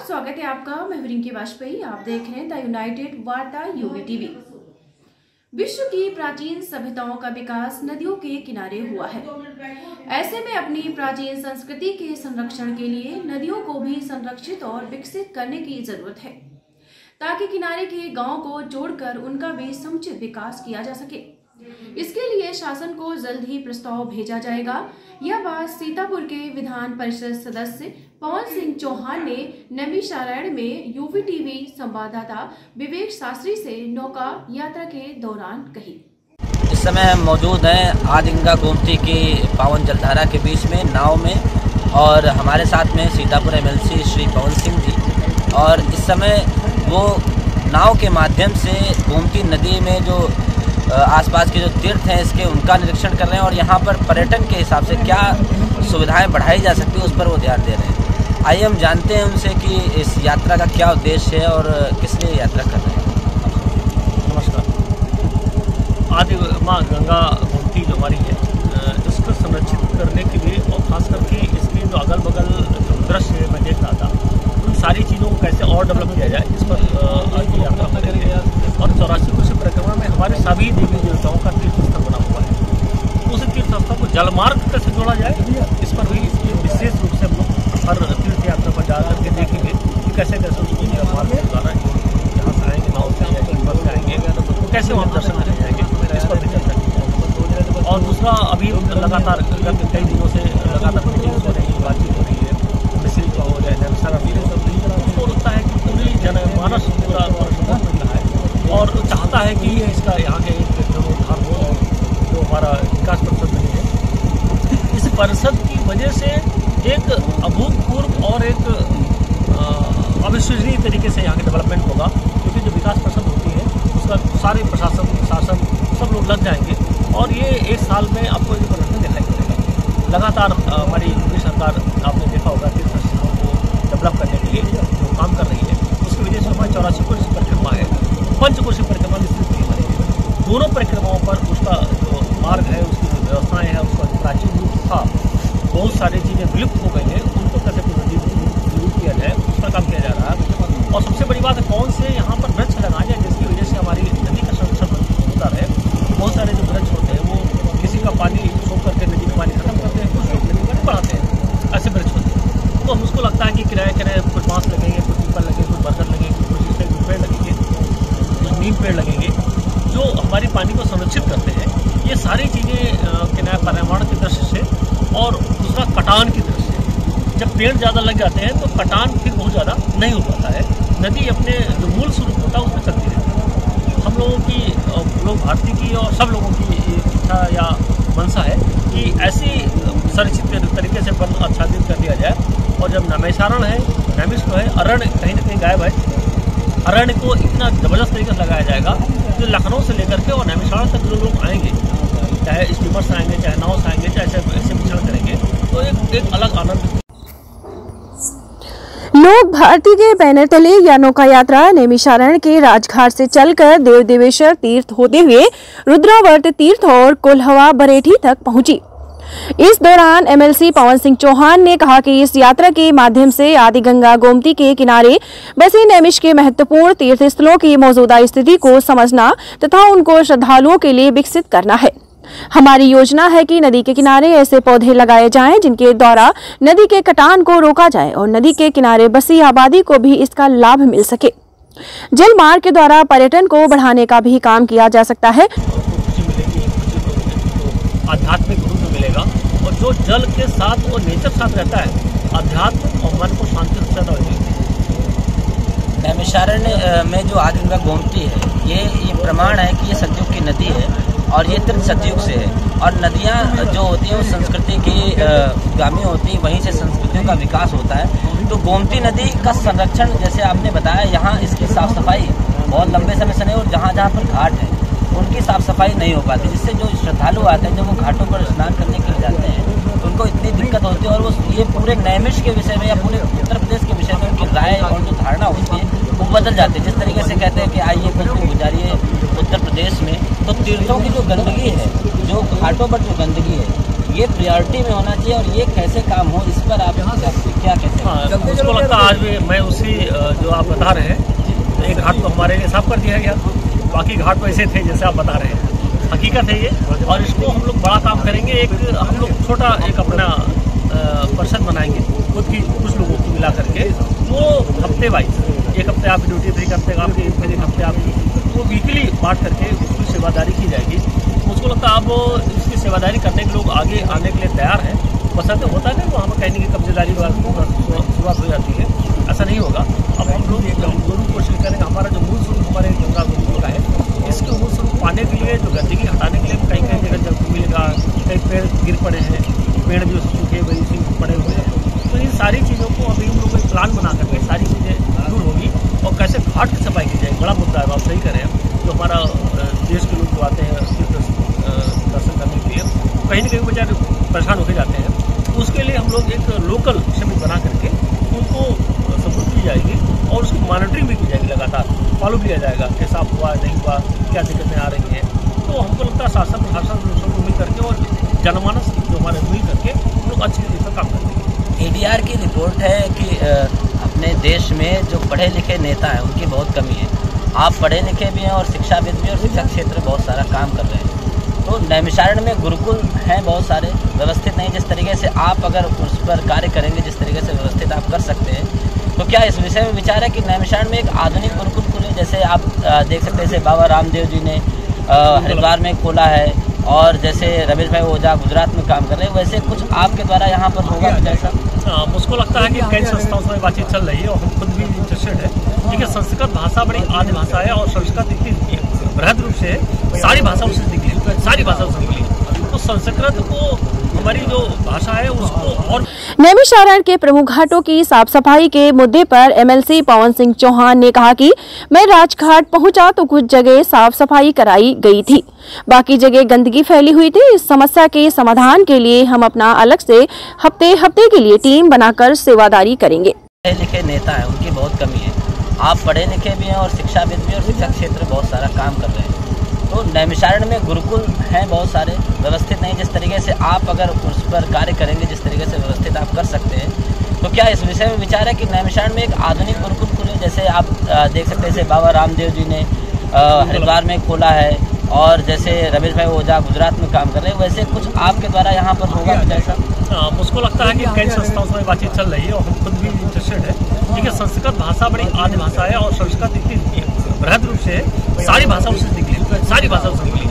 स्वागत है आपका। मैं रिंकी वाजपेयी, आप देख रहे हैं द यूनाइटेड वार्ता यूवी टीवी। विश्व की प्राचीन सभ्यताओं का विकास नदियों के किनारे हुआ है। ऐसे में अपनी प्राचीन संस्कृति के संरक्षण के लिए नदियों को भी संरक्षित और विकसित करने की जरूरत है, ताकि किनारे के गांवों को जोड़कर उनका भी समुचित विकास किया जा सके। इसके लिए शासन को जल्द ही प्रस्ताव भेजा जाएगा। यह बात सीतापुर के विधान परिषद सदस्य पवन सिंह चौहान ने नैमिषारण्य में यूवी टीवी संवाददाता विवेक शास्त्री से नौका यात्रा के दौरान कही। इस समय हम मौजूद हैं आदिगंगा गोमती की पावन जलधारा के बीच में नाव में, और हमारे साथ में सीतापुर एमएलसी श्री पवन सिंह जी। और इस समय वो नाव के माध्यम से गोमती नदी में जो आसपास के जो तीर्थ हैं इसके उनका निरीक्षण कर रहे हैं, और यहाँ पर पर्यटन के हिसाब से क्या सुविधाएं बढ़ाई जा सकती है उस पर वो ध्यान दे रहे हैं। आइए हम जानते हैं उनसे कि इस यात्रा का क्या उद्देश्य है और किस लिए यात्रा कर रहे हैं। नमस्कार। आदि माँ गंगा गोमती जो हमारी है, इसको संरक्षित करने के लिए और खास करके इसके जो अगल बगल जो दृश्य मैं देख रहा था, उन सारी चीज़ों को कैसे और डेवलप किया जाए, इस पर आज की यात्रा करेंगे। और 84 कोसी परिक्रमा में हमारे सभी देवी देवताओं का तीर्थ स्थल बना हुआ है। उस तीर्थ स्थल को जलमार्ग कैसे जोड़ा जाए, इस पर भी विशेष रूप से हम लोग हर तीर्थ यात्रा पर जा करके देखेंगे कि कैसे कैसे उसको जलमार्ग से गुजारा है। जहाँ से आएंगे नाव से आएंगे, बस से आएंगे, तो कैसे वहाँ दर्शन करने जाएंगे, इस पर भी चर्चा की जाएगी। और दूसरा, अभी लगातार कई दिनों से लगातार मीटिंग्स हो रही है, बातचीत हो रही है, मिसिल का हो जाए, उसको लगता है कि पूरी जनमानस पूरा और चाहता है कि इसका यहाँ के एक जीर्णोद्धार हो, जो हमारा विकास परिषद नहीं है। इस परिषद की वजह से एक अभूतपूर्व और एक अविश्वसनीय तरीके से यहाँ के डेवलपमेंट होगा, क्योंकि जो विकास परिषद होती है उसका सारे प्रशासन शासन सब लोग लग जाएंगे, और ये एक साल में आपको ये परिवर्तन दिखाई देगा। लगातार हमारी योगी सरकार, आपने देखा होगा, तीर्थ स्थलों को डेवलप करने के लिए जो काम कर रही है, उसकी वजह से हमारी 84 कोसी परिक्रमा है, पंचकोशी परिक्रमा विस्तृत की हमारी है। दोनों परिक्रमाओं पर उसका जो मार्ग है, उसकी जो व्यवस्थाएँ हैं, उसका जो प्राचीन रूप था, बहुत सारी चीज़ें विलुप्त हो गई हैं, उनको कैसे पुनर्जीवित किया जाए, उस पर काम किया जा रहा है। और सबसे बड़ी बात है, कौन से यहाँ पर वृक्ष लगाए जाए जिसकी वजह से हमारी नदी का संरक्षण होता रहे। बहुत सारे जो वृक्ष होते हैं वो किसी का पानी सोख करके नदी में पानी खत्म करते हैं, कुछ लोग नदी में बढ़ाते हैं, ऐसे वृक्ष होते हैं। तो हम उसको लगता है कि किराए कुछ बांस लगेंगे, कुछ पीपल लगेंगे, कुछ बरगद लगेंगे, कुछ शीशे के पेड़ लगेंगे, कुछ नीम पेड़ लगेंगे, जो हमारी पानी को संरक्षित करते हैं। ये सारी चीज़ें किनारे पर्यावरण की दृष्टि से, और दूसरा कटान की दृष्टि से। जब पेड़ ज़्यादा लग जाते हैं तो कटान फिर बहुत ज़्यादा नहीं हो पाता है, नदी अपने जो मूल स्वरूप होता है उसमें चलती रहती है। हम लोगों की, लोग भारतीय की और सब लोगों की इच्छा या मंशा है कि ऐसी संरक्षित तरीके से वन आच्छादित कर दिया जाए। और जब नैमिषारण्य है, नैमिष तो है, अरण्य कहीं ना कहीं गायब है, अरण्य को इतना ज़बरदस्त तरीके से लगाया जाएगा जो लखनऊ से लेकर के और नैमिषारण्य तक जो लोग आएंगे, चाहे स्टीमर से आएंगे, चाहे नाव से आएंगे, चाहे ऐसे विचरण करेंगे, तो एक अलग आनंद। लोग भारती के बैनर तले या नौका यात्रा नैमिषारण्य के राजघाट से चलकर देव देवेश्वर तीर्थ होते हुए रुद्रावर्त तीर्थ और कोल्हवा बरेठी तक पहुंची। इस दौरान एमएलसी पवन सिंह चौहान ने कहा कि इस यात्रा के माध्यम से आदिगंगा गोमती के किनारे बसे नैमिष के महत्वपूर्ण तीर्थ स्थलों की मौजूदा स्थिति को समझना तथा उनको श्रद्धालुओं के लिए विकसित करना है। हमारी योजना है कि नदी के किनारे ऐसे पौधे लगाए जाएं जिनके द्वारा नदी के कटान को रोका जाए और नदी के किनारे बसी आबादी को भी इसका लाभ मिल सके। जल मार्ग के द्वारा पर्यटन को बढ़ाने का भी काम किया जा सकता है। आध्यात्मिक रूप में मिलेगा, और जो जल के साथ और नेचर साथ रहता है, अध्यात्म और मन को शांति से ज्यादा मिलेगी। नैमिषारण्य में जो आदिगंगा गोमती है, ये प्रमाण है कि ये सतयुग की नदी है, और ये तीर्थ सतयुग से है। और नदियाँ जो होती हैं वो संस्कृति की गामी होती है, वहीं से संस्कृतियों का विकास होता है। तो गोमती नदी का संरक्षण, जैसे आपने बताया, यहाँ इसकी साफ सफाई बहुत लंबे समय से नहीं, और जहाँ जहाँ पर घाट है उनकी साफ सफाई नहीं हो पाती, जिससे जो श्रद्धालु आते हैं, जब वो घाटों पर स्नान करने के लिए जाते हैं, तो उनको इतनी दिक्कत होती है। और वो ये पूरे नैमिष के विषय में या पूरे उत्तर प्रदेश के विषय में उनकी राय और जो धारणा होती है वो बदल जाती है। जिस तरीके से कहते हैं कि आइए कुछ दिन गुजारिए उत्तर प्रदेश में, तो तीर्थों की जो गंदगी है, जो घाटों पर जो गंदगी है, ये प्रायोरिटी में होना चाहिए और ये कैसे काम हो, इस पर आप क्या कहते हैं? हाँ, मुझको लगता है आज भी मैं उसी जो आप बता रहे हैं, तो एक घाट तो हमारे लिए साफ कर दिया गया, बाकी घाट तो ऐसे थे जैसे आप बता रहे हैं, हकीकत है ये। और इसको हम लोग बड़ा काम करेंगे, एक हम लोग छोटा एक अपना परिषद बनाएंगे खुद की, कुछ लोगों को मिला करके, वो हफ्ते वाइज, एक हफ्ते आप ड्यूटी फ्री करते हैं आपकी, फिर एक हफ्ते आपकी, वो वीकली बांट करके उसकी सेवादारी की जाएगी। मुझको लगता है अब इसकी सेवादारी करने के लोग आगे आने के लिए तैयार हैं। बसंत होता है ना, वहाँ पर कहने की कब्जेदारी शुरुआत हो जाती है, ऐसा नहीं होगा। अब हम लोग जरूर कोशिश करेंगे, हमारा जो मूल स्वरूप हमारे गंगा गोमती का है, इसके मूल स्वरूप पाने के लिए, जो गंदगी हटाने के लिए कहीं कहीं जगह जब मिलेगा, कई पेड़ गिर पड़े हैं, पेड़ जो सूखे वही पड़े हुए हैं, तो इन सारी चीज़ों को अभी हम लोग एक प्लान बना करके सारी चीज़ें दूर होगी। और कैसे घाट की सफाई की जाएगी, बड़ा मुद्दा है, आप सही करें। जो हमारा देश के लोग जो आते हैं दर्शन करने के लिए, कहीं ना कहीं बेचारे परेशान होकर जाते हैं, तो उसके लिए हम लोग एक लोकल समिति बना करके उनको सबूत दी जाएगी और उसकी मॉनिटरिंग भी की जाएगी, लगातार फॉलो किया जाएगा कि साफ हुआ नहीं हुआ, क्या दिक्कतें आ रही हैं। तो हमको लगता है शासन प्रशासन सबको मिल करके और जनमानस जो हमारे मिल करके हम लोग अच्छी तरीके से काम करेंगे। ADR की रिपोर्ट है कि अपने देश में जो पढ़े लिखे नेता हैं उनकी बहुत कमी है। आप पढ़े लिखे भी हैं और शिक्षाविद भी, और शिक्षा क्षेत्र में बहुत सारा काम कर रहे हैं। तो नैमिषारण्य में गुरुकुल हैं बहुत सारे, व्यवस्थित नहीं। जिस तरीके से आप अगर उस पर कार्य करेंगे, जिस तरीके से व्यवस्थित आप कर सकते हैं, तो क्या इस विषय में विचार है कि नैमिषारण्य में एक आधुनिक गुरुकुल खुले? जैसे आप देख सकते हैं, जैसे बाबा रामदेव जी ने हरिद्वार में खोला है, और जैसे रमेश भाई ओझा गुजरात में काम कर रहे हैं, वैसे कुछ आपके द्वारा यहाँ पर होगा कुछ ऐसा? मुझको लगता है कि कई संस्थाओं से बातचीत चल रही है और हम खुद भी इंटरेस्टेड है, क्योंकि संस्कृत भाषा बड़ी आदि भाषा है और संस्कृत इतनी बृहद रूप से सारी भाषाओं से निकली, सारी भाषाओं से निकली, तो संस्कृत को हमारी जो भाषा है उसको। और नैमिषारण्य के प्रमुख घाटों की साफ सफाई के मुद्दे पर MLC पवन सिंह चौहान ने कहा कि मैं राजघाट पहुंचा तो कुछ जगह साफ सफाई कराई गई थी, बाकी जगह गंदगी फैली हुई थी। इस समस्या के समाधान के लिए हम अपना अलग से हफ्ते के लिए टीम बनाकर सेवादारी करेंगे। पढ़े लिखे नेता हैं उनकी बहुत कमी है। आप पढ़े लिखे भी हैं और शिक्षाविद भी, और शिक्षा क्षेत्र में बहुत सारा काम कर रहे हैं। तो नैमिषारण्य में गुरुकुल हैं बहुत सारे, व्यवस्थित नहीं। जिस तरीके से आप अगर उस पर कार्य करेंगे, जिस तरीके से व्यवस्थित आप कर सकते हैं, तो क्या इस विषय में विचार है कि नैमिषारण्य में एक आधुनिक गुरुकुल खुले? जैसे आप देख सकते हैं, जैसे बाबा रामदेव जी ने हरिद्वार में खोला है, और जैसे रमेश भाई ओझा गुजरात में काम कर रहे हैं, वैसे कुछ आपके द्वारा यहाँ पर होगा कुछ ऐसा? मुझको लगता है कि कई संस्थाओं से बातचीत चल रही है और हम खुद भी इंटरेस्टेड है, क्योंकि संस्कृत भाषा बड़ी आदि भाषा है और संस्कृत इतनी बृहद रूप से सारी भाषाओं से निकली, सारी भाषाओं से निकली,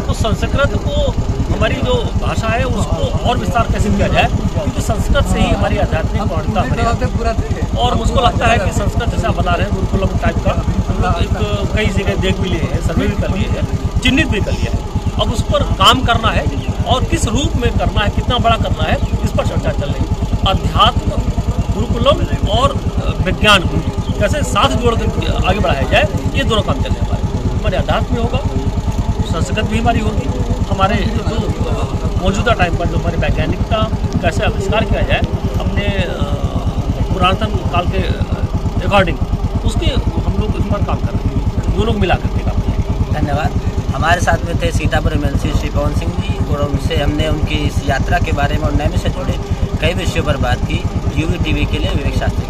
तो संस्कृत को हमारी जो भाषा है उसको और विस्तार कैसे किया जाए, क्योंकि संस्कृत से ही हमारी आध्यात्मिक पौर्णता है। और मुझको लगता है कि संस्कृत जैसा बता रहे हैं गुरुकुलम टाइप का, हम लोग एक कई जगह देख भी लिए हैं, सर्वे भी कर लिए हैं, चिन्हित भी कर लिया है। अब उस पर काम करना है और किस रूप में करना है, कितना बड़ा करना है, इस पर चर्चा चल रही है। अध्यात्म गुरुकुलम और विज्ञान कैसे साथ जोड़ कर आगे बढ़ाया जाए, ये दोनों काम चल रहे हैं। हमारे अध्यात्म भी होगा, संस्कृत भी हमारी होगी, हमारे जो मौजूदा टाइम पर जो हमारे वैज्ञानिक का कैसे आविष्कार किया जाए अपने पुरातन काल के अकॉर्डिंग, उसके हम लोग इस पर काम कर रहे हैं, दोनों मिला करके काम करेंगे। धन्यवाद। हमारे साथ में थे सीतापुर MLC श्री पवन सिंह जी, और उनसे हमने उनकी इस यात्रा के बारे में और नैमिष से जुड़े कई विषयों पर बात की। UV TV के लिए विवेक शास्त्री।